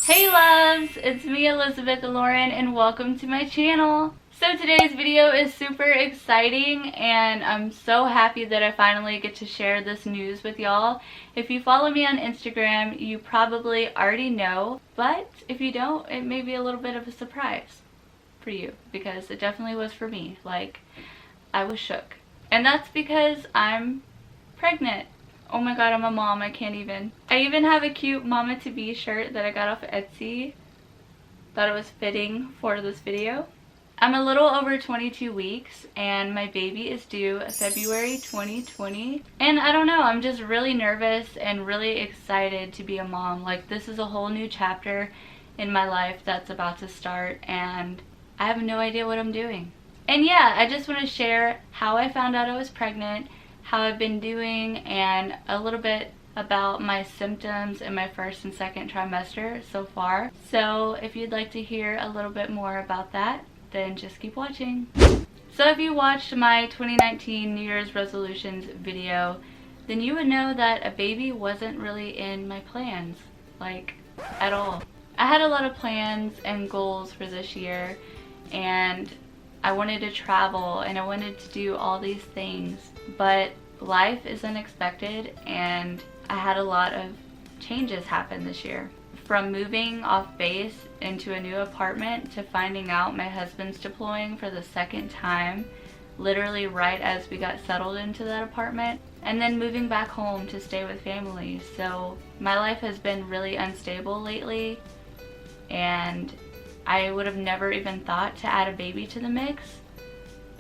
Hey loves, it's me Elizabeth Lauren and welcome to my channel. So today's video is super exciting and I'm so happy that I finally get to share this news with y'all. If you follow me on Instagram, you probably already know, but if you don't, it may be a little bit of a surprise for you because it definitely was for me. Like, I was shook. And that's because I'm pregnant. Oh my god, I'm a mom, I can't even. I even have a cute Mama to Be shirt that I got off Etsy. Thought it was fitting for this video. I'm a little over 22 weeks and my baby is due February 2020. And I don't know, I'm just really nervous and really excited to be a mom. Like, this is a whole new chapter in my life that's about to start and I have no idea what I'm doing. And yeah, I just want to share how I found out I was pregnant, how I've been doing, and a little bit about my symptoms in my first and second trimester so far. So if you'd like to hear a little bit more about that, then just keep watching. So if you watched my 2019 New Year's resolutions video, then you would know that a baby wasn't really in my plans, like, at all. I had a lot of plans and goals for this year, and I wanted to travel and I wanted to do all these things, but life is unexpected and I had a lot of changes happen this year. From moving off base into a new apartment to finding out my husband's deploying for the second time, literally right as we got settled into that apartment, and then moving back home to stay with family. So my life has been really unstable lately and I would have never even thought to add a baby to the mix,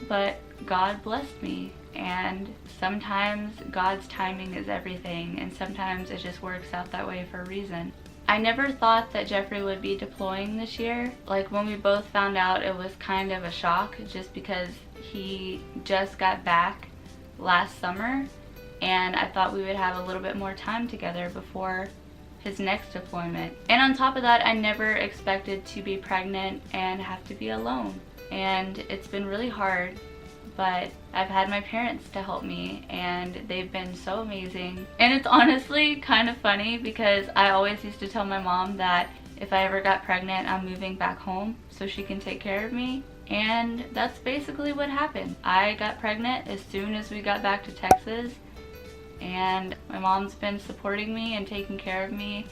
but God blessed me, and sometimes God's timing is everything, and sometimes it just works out that way for a reason. I never thought that Jeffrey would be deploying this year. Like, when we both found out, it was kind of a shock just because he just got back last summer, and I thought we would have a little bit more time together before his next deployment. And on top of that, I never expected to be pregnant and have to be alone. And it's been really hard, but I've had my parents to help me and they've been so amazing. And it's honestly kind of funny because I always used to tell my mom that if I ever got pregnant, I'm moving back home so she can take care of me. And that's basically what happened. I got pregnant as soon as we got back to Texas, and my mom's been supporting me and taking care of me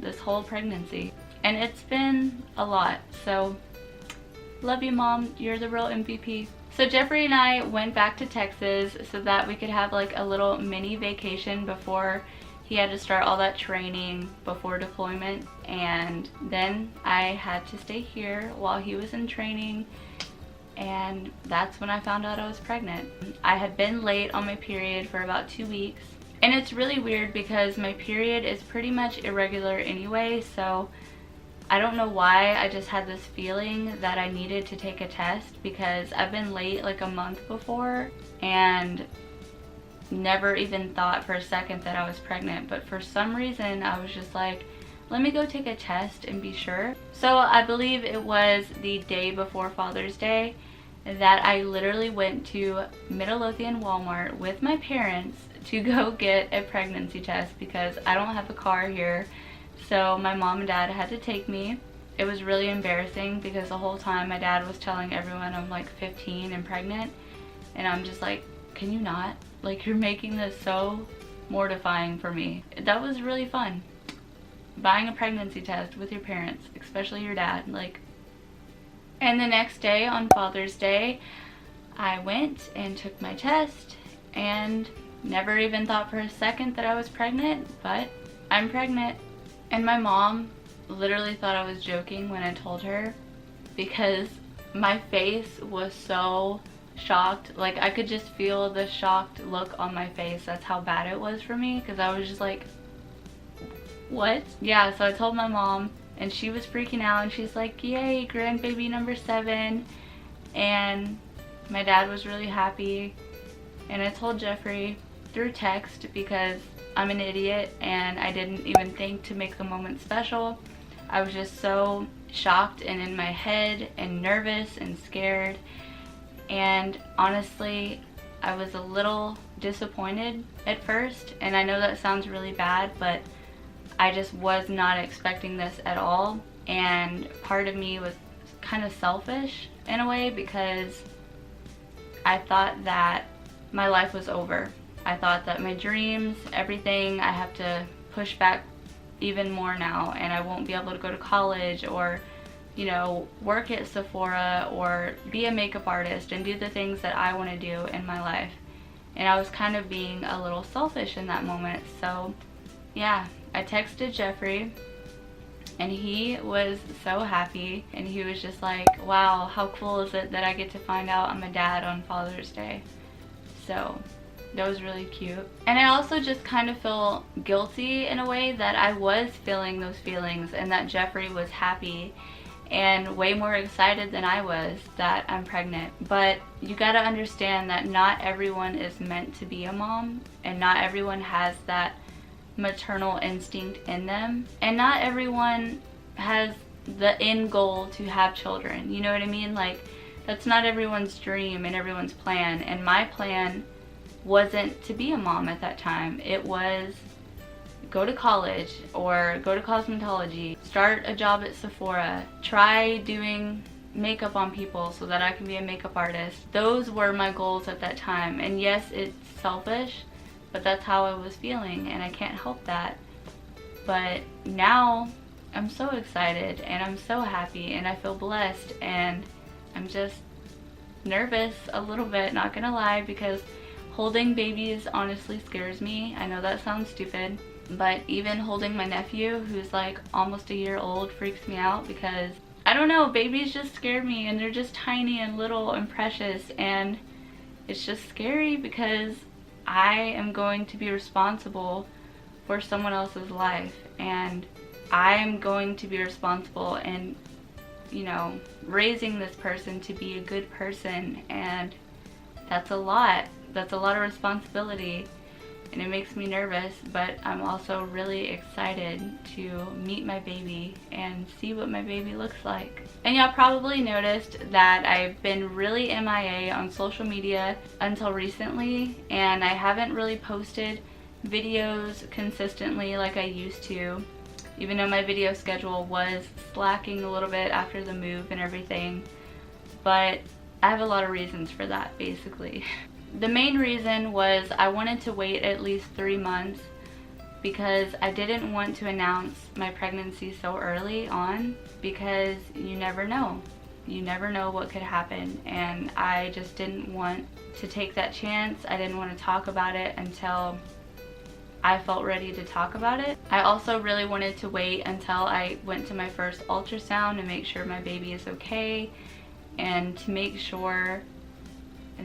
this whole pregnancy. And it's been a lot, so love you, Mom. You're the real MVP. So Jeffrey and I went back to Texas so that we could have like a little mini vacation before he had to start all that training before deployment. And then I had to stay here while he was in training, and that's when I found out I was pregnant. I had been late on my period for about 2 weeks, and it's really weird because my period is pretty much irregular anyway, so I don't know why I just had this feeling that I needed to take a test because I've been late like a month before and never even thought for a second that I was pregnant. But for some reason I was just like, let me go take a test and be sure. So I believe it was the day before Father's Day that I literally went to Midlothian Walmart with my parents to go get a pregnancy test because I don't have a car here. So my mom and dad had to take me. It was really embarrassing because the whole time my dad was telling everyone I'm like 15 and pregnant, and I'm just like, can you not? Like, you're making this so mortifying for me. That was really fun. Buying a pregnancy test with your parents, especially your dad, like. And the next day, on Father's Day, I went and took my test and never even thought for a second that I was pregnant, but I'm pregnant. And my mom literally thought I was joking when I told her because my face was so shocked. Like, I could just feel the shocked look on my face. That's how bad it was for me, because I was just like, what? Yeah, so I told my mom and she was freaking out and she's like, yay, grandbaby number 7. And my dad was really happy. And I told Jeffrey through text because I'm an idiot and I didn't even think to make the moment special. I was just so shocked and in my head and nervous and scared. And honestly, I was a little disappointed at first, and I know that sounds really bad, but I just was not expecting this at all, and part of me was kind of selfish in a way because I thought that my life was over. I thought that my dreams, everything, I have to push back even more now, and I won't be able to go to college or, you know, work at Sephora or be a makeup artist and do the things that I want to do in my life. And I was kind of being a little selfish in that moment. So yeah, I texted Jeffrey and he was so happy, and he was just like, wow, how cool is it that I get to find out I'm a dad on Father's Day. So that was really cute. And I also just kind of feel guilty in a way that I was feeling those feelings, and that Jeffrey was happy and way more excited than I was that I'm pregnant. But you gotta understand that not everyone is meant to be a mom, and not everyone has that maternal instinct in them, and not everyone has the end goal to have children. You know what I mean? Like, that's not everyone's dream and everyone's plan. And my plan wasn't to be a mom at that time. It was go to college or go to cosmetology, start a job at Sephora, try doing makeup on people so that I can be a makeup artist. Those were my goals at that time. And yes, it's selfish, but that's how I was feeling, and I can't help that. But now I'm so excited and I'm so happy and I feel blessed, and I'm just nervous a little bit, not gonna lie, because holding babies honestly scares me. I know that sounds stupid, but even holding my nephew, who's like almost a year old, freaks me out because, I don't know, babies just scare me, and they're just tiny and little and precious, and it's just scary because I am going to be responsible for someone else's life, and I'm going to be responsible in, you know, raising this person to be a good person, and that's a lot. That's a lot of responsibility, and it makes me nervous, but I'm also really excited to meet my baby and see what my baby looks like. And y'all probably noticed that I've been really MIA on social media until recently, and I haven't really posted videos consistently like I used to, even though my video schedule was slacking a little bit after the move and everything. But I have a lot of reasons for that, basically. The main reason was I wanted to wait at least 3 months because I didn't want to announce my pregnancy so early on, because you never know. You never know what could happen, and I just didn't want to take that chance. I didn't want to talk about it until I felt ready to talk about it. I also really wanted to wait until I went to my first ultrasound to make sure my baby is okay, and to make sure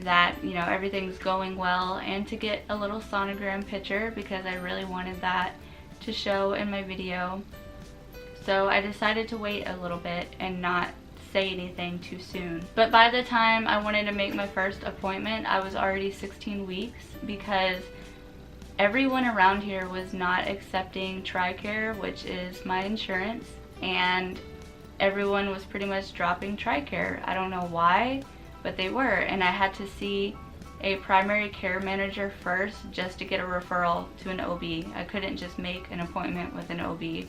that, you know, everything's going well, and to get a little sonogram picture because I really wanted that to show in my video. So I decided to wait a little bit and not say anything too soon. But by the time I wanted to make my first appointment, I was already 16 weeks because everyone around here was not accepting TRICARE, which is my insurance, and everyone was pretty much dropping TRICARE. I don't know why, but they were, and I had to see a primary care manager first just to get a referral to an OB. I couldn't just make an appointment with an OB.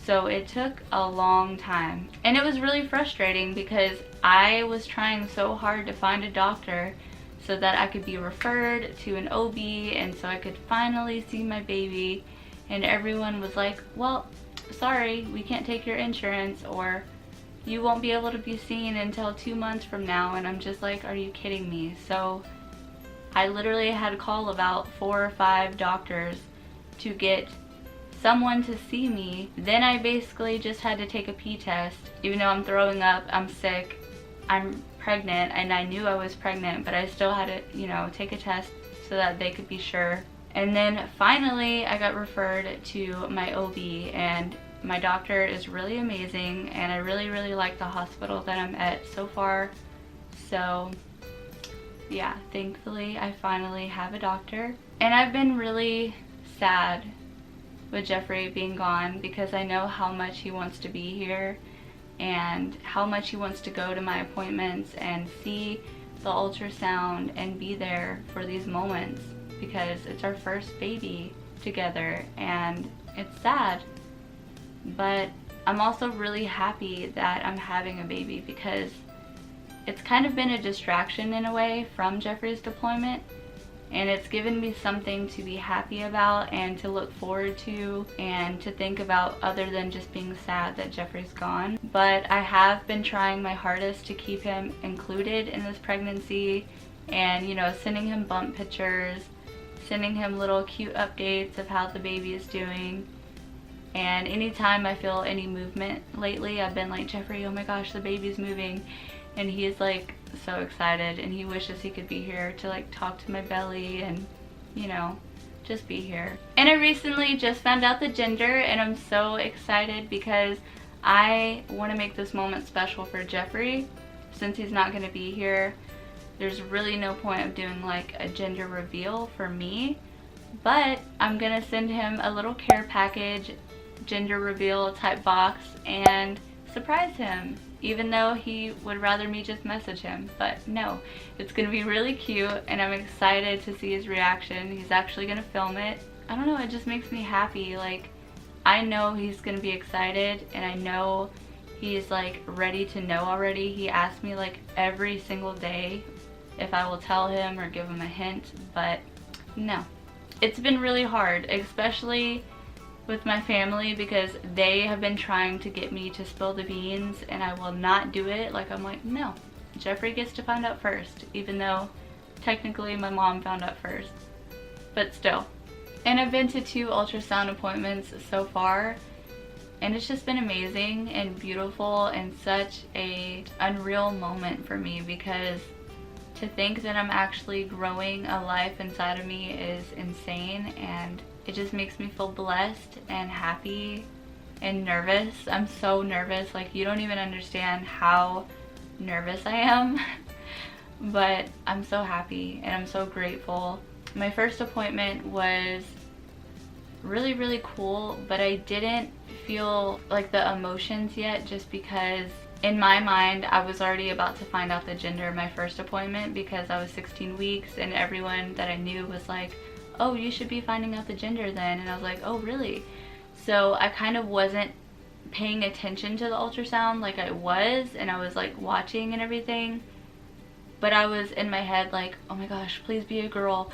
So it took a long time, and it was really frustrating because I was trying so hard to find a doctor so that I could be referred to an OB, and so I could finally see my baby, and everyone was like, well, sorry, we can't take your insurance, or you won't be able to be seen until 2 months from now. And I'm just like, are you kidding me? So I literally had to call about 4 or 5 doctors to get someone to see me. Then I basically just had to take a pee test. Even though I'm throwing up, I'm sick, I'm pregnant, and I knew I was pregnant, but I still had to, you know, take a test so that they could be sure. And then finally I got referred to my OB, and my doctor is really amazing, and I really like the hospital that I'm at so far. So yeah, thankfully I finally have a doctor. And I've been really sad with Jeffrey being gone because I know how much he wants to be here and how much he wants to go to my appointments and see the ultrasound and be there for these moments, because it's our first baby together, and it's sad. But I'm also really happy that I'm having a baby because it's kind of been a distraction in a way from Jeffrey's deployment, and it's given me something to be happy about and to look forward to and to think about other than just being sad that Jeffrey's gone. But I have been trying my hardest to keep him included in this pregnancy and, you know, sending him bump pictures, sending him little cute updates of how the baby is doing. And anytime I feel any movement lately, I've been like, Jeffrey, oh my gosh, the baby's moving. And he's like so excited, and he wishes he could be here to like talk to my belly and, you know, just be here. And I recently just found out the gender, and I'm so excited because I want to make this moment special for Jeffrey. Since he's not going to be here, there's really no point of doing like a gender reveal for me. But I'm going to send him a little care package, gender reveal type box, and surprise him, even though he would rather me just message him. But no, it's gonna be really cute, and I'm excited to see his reaction. He's actually gonna film it. I don't know, it just makes me happy. Like, I know he's gonna be excited, and I know he's like ready to know already. He asks me like every single day if I will tell him or give him a hint, but no. It's been really hard, especially with my family, because they have been trying to get me to spill the beans, and I will not do it. Like, I'm like, no, Jeffrey gets to find out first, even though technically my mom found out first, but still. And I've been to 2 ultrasound appointments so far, and it's just been amazing and beautiful and such a unreal moment for me, because to think that I'm actually growing a life inside of me is insane, and it just makes me feel blessed and happy and nervous. I'm so nervous, like you don't even understand how nervous I am. But I'm so happy and I'm so grateful. My first appointment was really, really cool, but I didn't feel like the emotions yet, just because in my mind I was already about to find out the gender of my first appointment, because I was 16 weeks and everyone that I knew was like, oh, you should be finding out the gender then. And I was like, oh really? So I kind of wasn't paying attention to the ultrasound like I was, and I was like watching and everything, but I was in my head like, oh my gosh, please be a girl.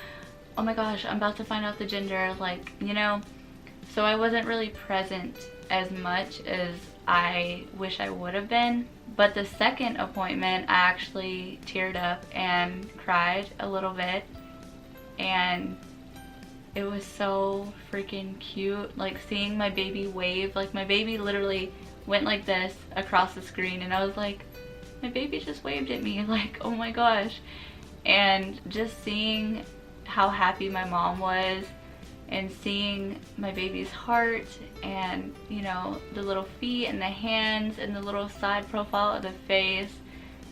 Oh my gosh, I'm about to find out the gender, like, you know. So I wasn't really present as much as I wish I would have been. But the second appointment, I actually teared up and cried a little bit, and it was so freaking cute, like seeing my baby wave. Like, my baby literally went like this across the screen, and I was like, my baby just waved at me, like, oh my gosh. And just seeing how happy my mom was, and seeing my baby's heart, and, you know, the little feet and the hands and the little side profile of the face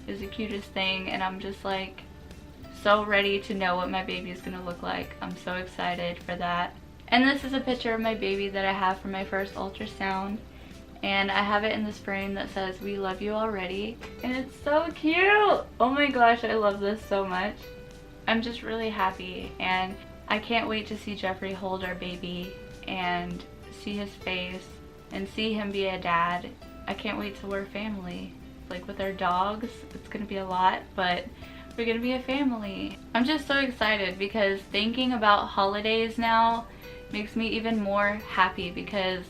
is the cutest thing. And I'm just like so ready to know what my baby is gonna look like. I'm so excited for that. And this is a picture of my baby that I have from my first ultrasound, and I have it in this frame that says, "We love you already," and it's so cute. Oh my gosh, I love this so much. I'm just really happy, and I can't wait to see Jeffrey hold our baby and see his face and see him be a dad. I can't wait till we're family. Like, with our dogs, it's gonna be a lot, but we're gonna be a family. I'm just so excited, because thinking about holidays now makes me even more happy, because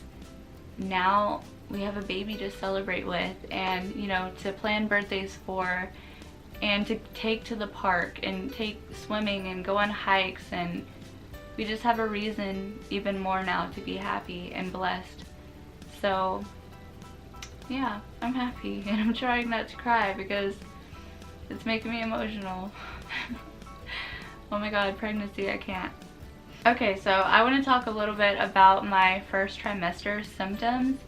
now we have a baby to celebrate with, and, you know, to plan birthdays for, and to take to the park and take swimming and go on hikes, and we just have a reason even more now to be happy and blessed. So yeah, I'm happy, and I'm trying not to cry because it's making me emotional. Oh my god, pregnancy, I can't. Okay, so I want to talk a little bit about my first trimester symptoms,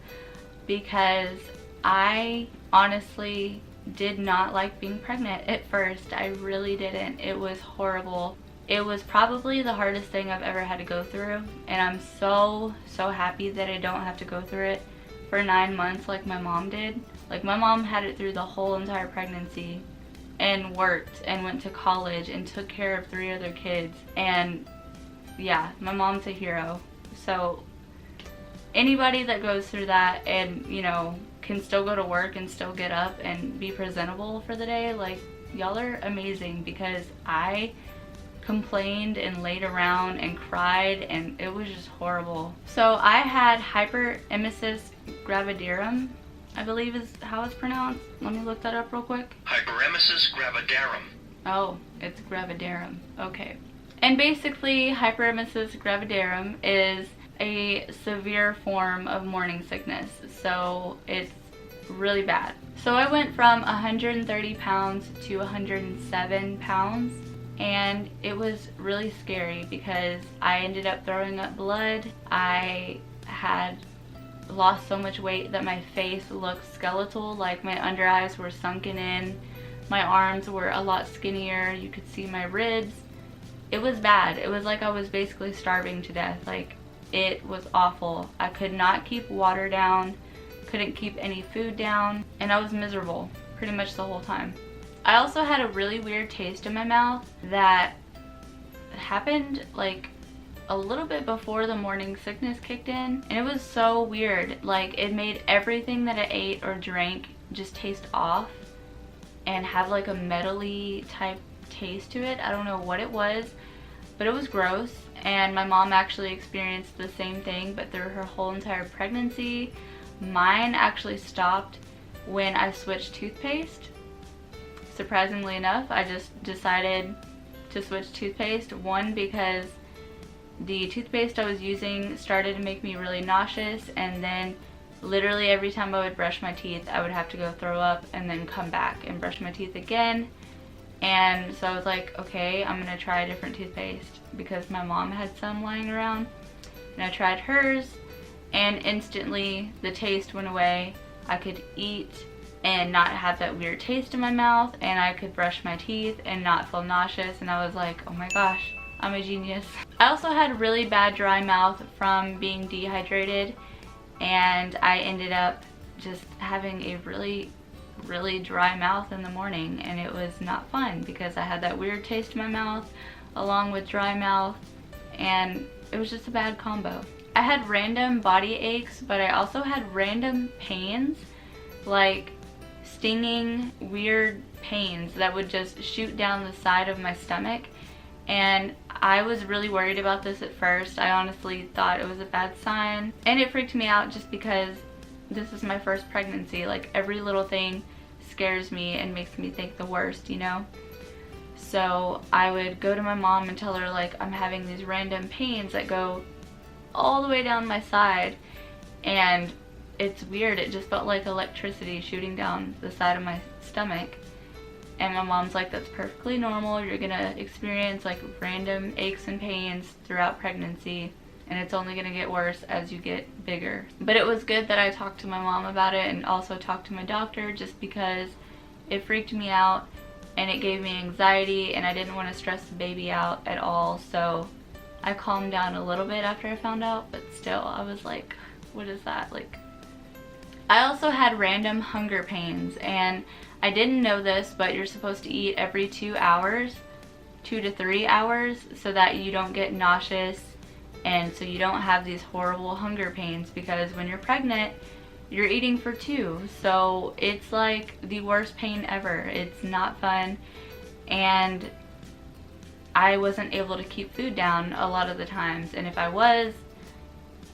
because I honestly did not like being pregnant at first. I really didn't. It was horrible. It was probably the hardest thing I've ever had to go through, and I'm so happy that I don't have to go through it for 9 months like my mom did. Like, my mom had it through the whole entire pregnancy, and worked and went to college and took care of 3 other kids, and yeah, my mom's a hero. So anybody that goes through that and, you know, can still go to work and still get up and be presentable for the day, like, y'all are amazing, because I complained and laid around and cried and it was just horrible. So I had hyperemesis gravidarum, I believe is how it's pronounced. Let me look that up real quick. Hyperemesis gravidarum. Oh, it's gravidarum. Okay. And basically, hyperemesis gravidarum is a severe form of morning sickness. So it's really bad. So I went from 130 pounds to 107 pounds. And it was really scary because I ended up throwing up blood. I had lost so much weight that my face looked skeletal, like my under eyes were sunken in. My arms were a lot skinnier. You could see my ribs. It was bad. It was like I was basically starving to death. Like, it was awful. I could not keep water down, couldn't keep any food down, and I was miserable pretty much the whole time. I also had a really weird taste in my mouth that happened like a little bit before the morning sickness kicked in, and it was so weird. Like, it made everything that I ate or drank just taste off and have like a metally type taste to it. I don't know what it was, but it was gross. And my mom actually experienced the same thing, but through her whole entire pregnancy. Mine actually stopped when I switched toothpaste. Surprisingly enough, I just decided to switch toothpaste. One, because the toothpaste I was using started to make me really nauseous, and then literally every time I would brush my teeth, I would have to go throw up and then come back and brush my teeth again. And so I was like, okay, I'm gonna try a different toothpaste, because my mom had some lying around. And I tried hers, and instantly the taste went away. I could eat and not have that weird taste in my mouth, and I could brush my teeth and not feel nauseous, and I was like, oh my gosh, I'm a genius. I also had really bad dry mouth from being dehydrated, and I ended up just having a really dry mouth in the morning, and it was not fun because I had that weird taste in my mouth along with dry mouth, and it was just a bad combo. I had random body aches, but I also had random pains, like stinging weird pains that would just shoot down the side of my stomach. And I was really worried about this at first. I honestly thought it was a bad sign, and it freaked me out just because this is my first pregnancy. Like, every little thing scares me and makes me think the worst, you know? So I would go to my mom and tell her, like, I'm having these random pains that go all the way down my side, and it's weird. It just felt like electricity shooting down the side of my stomach. And my mom's like, that's perfectly normal. You're gonna experience like random aches and pains throughout pregnancy, and it's only gonna get worse as you get bigger. But it was good that I talked to my mom about it and also talked to my doctor, just because it freaked me out and it gave me anxiety, and I didn't want to stress the baby out at all. So I calmed down a little bit after I found out, but still I was like, what is that? Like, I also had random hunger pains, and I didn't know this, but you're supposed to eat every 2 hours, 2 to 3 hours, so that you don't get nauseous and so you don't have these horrible hunger pains, because when you're pregnant, you're eating for 2. So it's like the worst pain ever. It's not fun, and I wasn't able to keep food down a lot of the times, and if I was,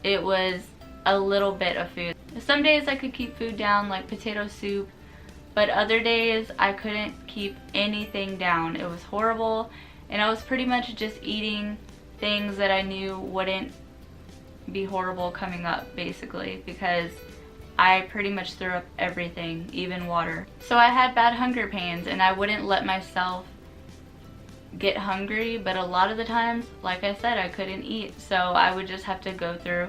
it was a little bit of food. Some days I could keep food down, like potato soup, but other days I couldn't keep anything down. It was horrible, and I was pretty much just eating things that I knew wouldn't be horrible coming up, basically, because I pretty much threw up everything, even water. So I had bad hunger pains, and I wouldn't let myself get hungry, but a lot of the times, like I said, I couldn't eat, so I would just have to go through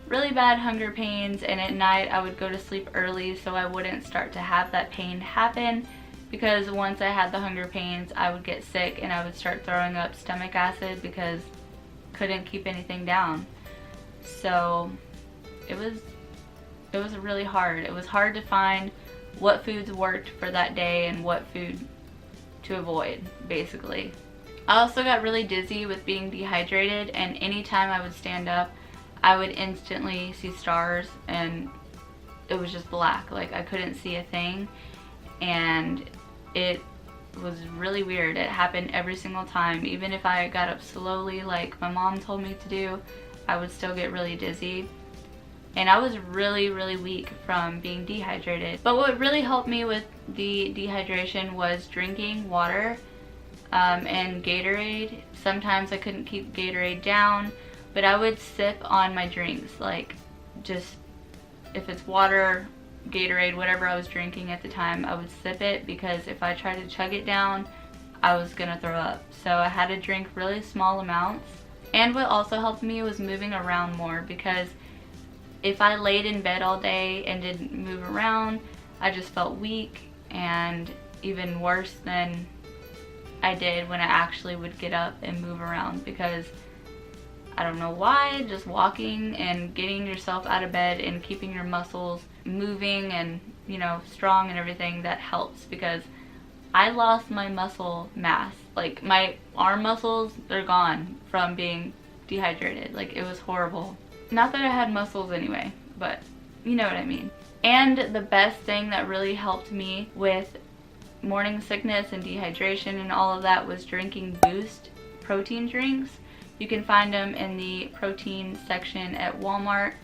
really bad hunger pains, and at night I would go to sleep early so I wouldn't start to have that pain happen, because once I had the hunger pains, I would get sick and I would start throwing up stomach acid because couldn't keep anything down. So it was really hard. It was hard to find what foods worked for that day and what food to avoid, basically. I also got really dizzy with being dehydrated, and anytime I would stand up, I would instantly see stars, and it was just black. Like, I couldn't see a thing, and it was really weird. It happened every single time. Even if I got up slowly like my mom told me to do, I would still get really dizzy. And I was really, really weak from being dehydrated. But what really helped me with the dehydration was drinking water and Gatorade. Sometimes I couldn't keep Gatorade down, but I would sip on my drinks. Like, just, if it's water, Gatorade, whatever I was drinking at the time, I would sip it, because if I tried to chug it down, I was gonna throw up. So I had to drink really small amounts. And what also helped me was moving around more, because if I laid in bed all day and didn't move around, I just felt weak, and even worse than I did when I actually would get up and move around, because I don't know why, just walking and getting yourself out of bed and keeping your muscles moving and, you know, strong and everything, that helps, because I lost my muscle mass. Like, my arm muscles, they're gone from being dehydrated. Like, it was horrible. Not that I had muscles anyway, but you know what I mean. And the best thing that really helped me with morning sickness and dehydration and all of that was drinking Boost protein drinks. You can find them in the protein section at Walmart,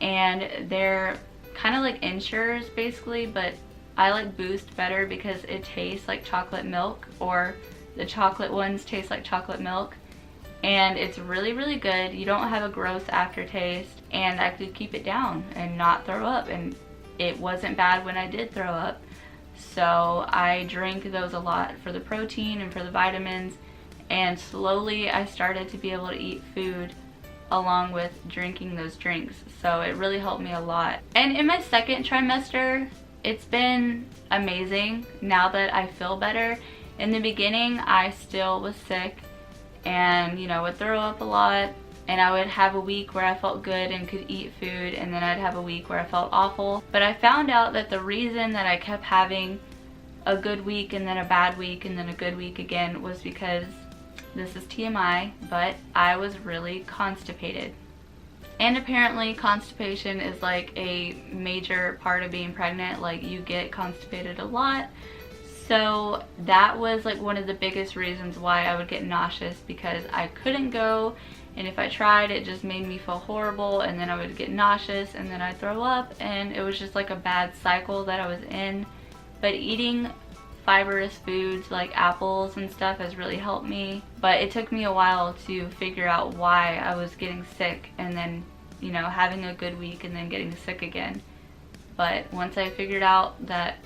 and they're kind of like Ensures basically, but I like Boost better because it tastes like chocolate milk, or the chocolate ones taste like chocolate milk, and it's really, really good. You don't have a gross aftertaste, and I could keep it down and not throw up, and it wasn't bad when I did throw up. So I drink those a lot for the protein and for the vitamins, and slowly I started to be able to eat food along with drinking those drinks. So it really helped me a lot. And in my second trimester, it's been amazing now that I feel better. In the beginning, I still was sick and, you know, would throw up a lot, and I would have a week where I felt good and could eat food, and then I'd have a week where I felt awful. But I found out that the reason that I kept having a good week and then a bad week and then a good week again was because, this is TMI, but I was really constipated. And apparently constipation is like a major part of being pregnant. Like, you get constipated a lot. So that was like one of the biggest reasons why I would get nauseous, because I couldn't go, and if I tried, it just made me feel horrible, and then I would get nauseous, and then I'd throw up, and it was just like a bad cycle that I was in. But eating fibrous foods like apples and stuff has really helped me. But it took me a while to figure out why I was getting sick, and then, you know, having a good week and then getting sick again. But once I figured out that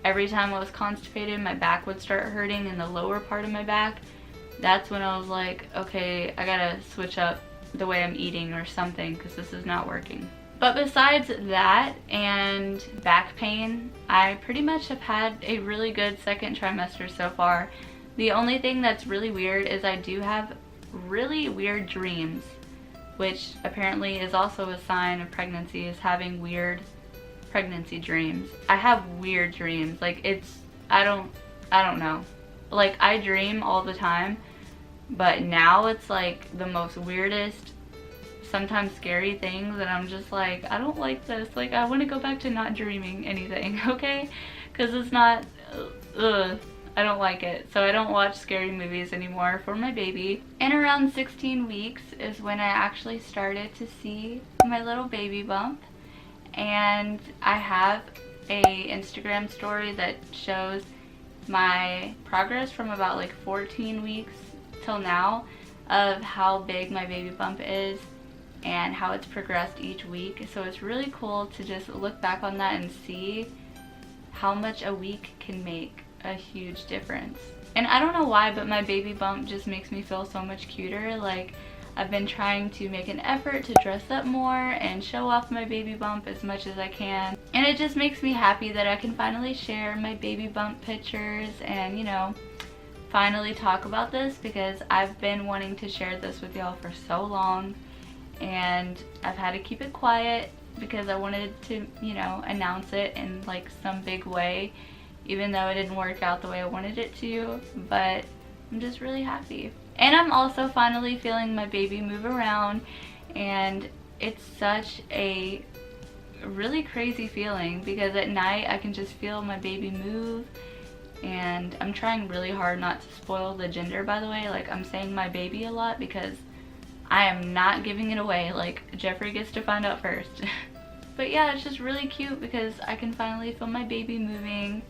every time I was constipated, my back would start hurting in the lower part of my back, that's when I was like, okay, I gotta switch up the way I'm eating or something, because this is not working. But besides that and back pain, I pretty much have had a really good second trimester so far. The only thing that's really weird is I do have really weird dreams, which apparently is also a sign of pregnancy, is having weird pregnancy dreams. I have weird dreams. Like, it's, I don't know. Like, I dream all the time, but now it's like the most weirdest, sometimes scary things, and I'm just like, I don't like this. Like, I want to go back to not dreaming anything, okay? Because it's not, I don't like it. So I don't watch scary movies anymore for my baby. And around 16 weeks is when I actually started to see my little baby bump. And I have a Instagram story that shows my progress from about like 14 weeks till now of how big my baby bump is and how it's progressed each week. So it's really cool to just look back on that and see how much a week can make a huge difference. And I don't know why, but my baby bump just makes me feel so much cuter. Like, I've been trying to make an effort to dress up more and show off my baby bump as much as I can. And it just makes me happy that I can finally share my baby bump pictures and, you know, finally talk about this, because I've been wanting to share this with y'all for so long, and I've had to keep it quiet because I wanted to, you know, announce it in like some big way, even though it didn't work out the way I wanted it to. But I'm just really happy. And I'm also finally feeling my baby move around, and it's such a really crazy feeling because at night I can just feel my baby move, and I'm trying really hard not to spoil the gender, by the way. Like, I'm saying my baby a lot because I am not giving it away. Like, Jeffrey gets to find out first. But yeah, it's just really cute because I can finally feel my baby moving,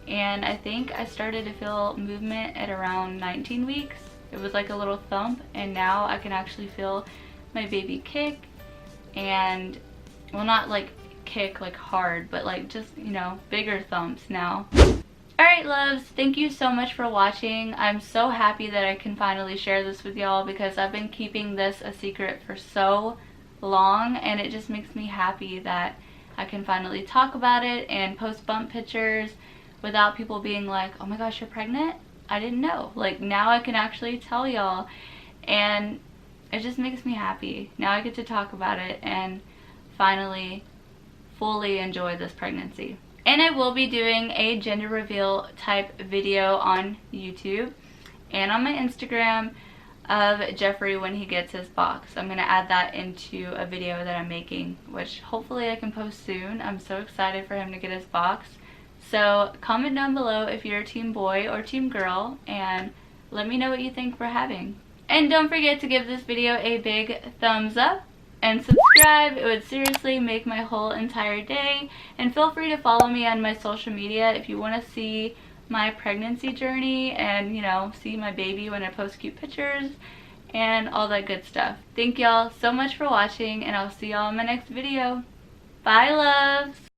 and I think I started to feel movement at around 19 weeks. It was like a little thump, and now I can actually feel my baby kick, and well, not like kick like hard, but like just, you know, bigger thumps now. Alright loves, thank you so much for watching. I'm so happy that I can finally share this with y'all because I've been keeping this a secret for so long, and it just makes me happy that I can finally talk about it and post bump pictures without people being like, oh my gosh, you're pregnant? I didn't know. Like, now I can actually tell y'all, and it just makes me happy. Now I get to talk about it and finally fully enjoy this pregnancy. And I will be doing a gender reveal type video on YouTube and on my Instagram of Jeffrey when he gets his box. I'm going to add that into a video that I'm making, which hopefully I can post soon. I'm so excited for him to get his box. So comment down below if you're team boy or team girl, and let me know what you think we're having. And don't forget to give this video a big thumbs up and subscribe. It would seriously make my whole entire day. And feel free to follow me on my social media if you want to see my pregnancy journey and, you know, see my baby when I post cute pictures and all that good stuff. Thank y'all so much for watching, and I'll see y'all in my next video. Bye loves!